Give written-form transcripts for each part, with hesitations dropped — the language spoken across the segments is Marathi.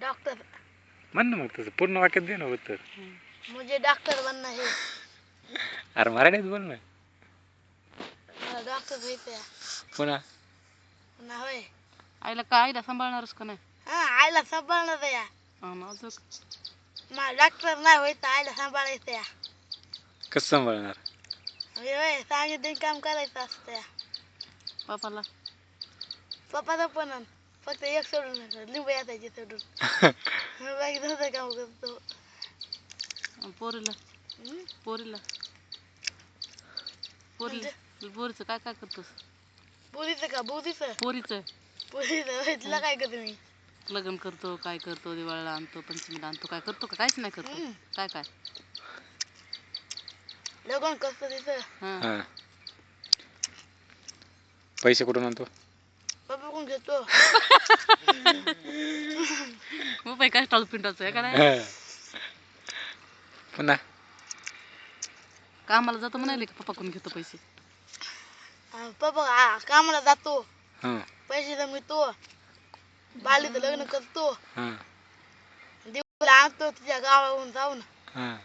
डॉक्टर. म्हण ना मग तुझं पूर्ण वाक्यात दे ना उत्तर. मुझे डॉक्टर बनना है. अरे मराठीत बोल ना. मला डॉक्टर व्हायचंय. पुन्हा पुन्हा होय. आईला का आईला सांभाळणारच का नाही? हा आईला सांभाळणार या. अजून मला डॉक्टर नाही व्हायचं, आईला सांभाळायचं या. कसं सांभाळणार? होय सांगितलं काम करायचं असतं या. पप्पाला पप्पाचं पण फक्त एक सोडून लिंबू याचायचे सोडून. बाकी दुसरं काम करतो. पोरीला पोरीला पोरीचं काय काय करतोस? बुरीचं का बुरीचं? पोरीचं पुरीचं तिला काय करतो मी? लग्न करतो, काय करतो, दिवाळीला आणतो, पंचमीला आणतो, काय करतो का? काहीच नाही करतो. काय काय लग्न करतो तिथं. हा. पैसे कुठून आणतो? पप्पा कोण घेतो? मग बाई काय स्टॉल पिंटाचं आहे का नाही? पुन्हा कामाला जातो म्हणाले का पप्पा कोण घेतो पैसे? पप्पा कामाला जातो, हा पैसे जमितो, बालीचं लग्न करतो, हा दिवाळीला आणतो तिच्या गावावरून जाऊन. हा.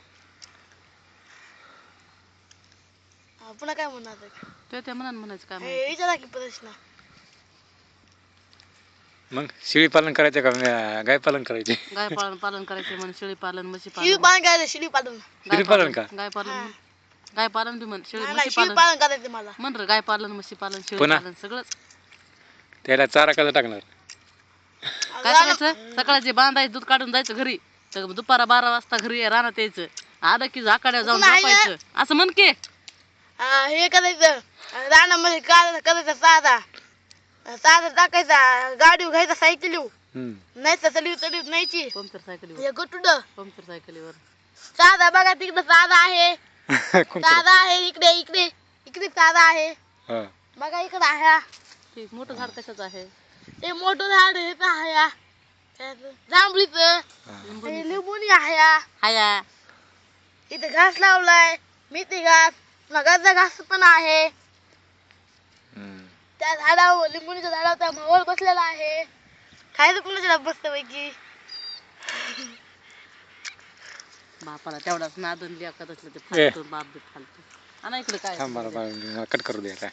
पुन्हा काय म्हणणार? ते मनानं म्हणायचं काय हे म्हणायचं? विचारा की प्रश्न. मग शेळी पालन करायचं का गाय पालन करायचे? गाय पालन करायचे म्हण, शेळी पालन, म्हशी शिळी पालन. पालन करायचं, शिळी पालन. शेळी पालन का? गाय पालन गाय पालन बी म्हण, शेळी नाही म्हशी शिळी पालन पालन करायचं मला. म्हण रे. गाय पालन, म्हशी पालन, शेळी पुन्हा? पालन सगळंच. त्याला चारा कसा टाकणार? काय करायचं? सकाळचे बांधायचं, दूध काढून जायचं घरी, तर दुपारा 12 वाजता घरी रानात यायचं, आलं की आकाड्या जाऊन झोपायचं. असं म्हण की. हे करायचं रानामध्ये करायचं साधा साधा टाकायचा, गाडी घ्यायचा सायकली नाही तर चढीव न्यायची. पंक्चर सायकलीवर हे गुटुड पंक्चर सायकलीवर साधा बघा तिकडं साधा आहे, साधा आहे इकडे इकडे इकडे साधा आहे हा. बघा इकडं आहे. ते मोठं झाड कशाचं आहे? ते मोठं झाड हे तर आहे जांभळीचं, लिंबुनी आहे. हाया इथे घास लावलाय, मेथी घास, मगाचा घास पण आहे. त्या झाडावर लिंबुनीच्या झाडावर त्या मावळ बसलेला आहे. खायचं कुणाच्या बसतं पैकी? बापाला तेवढाच नादन लिया कदाचित ते फालतू बाप बी फालतू. आणि इकडे काय थांब मला कट करू दे काय.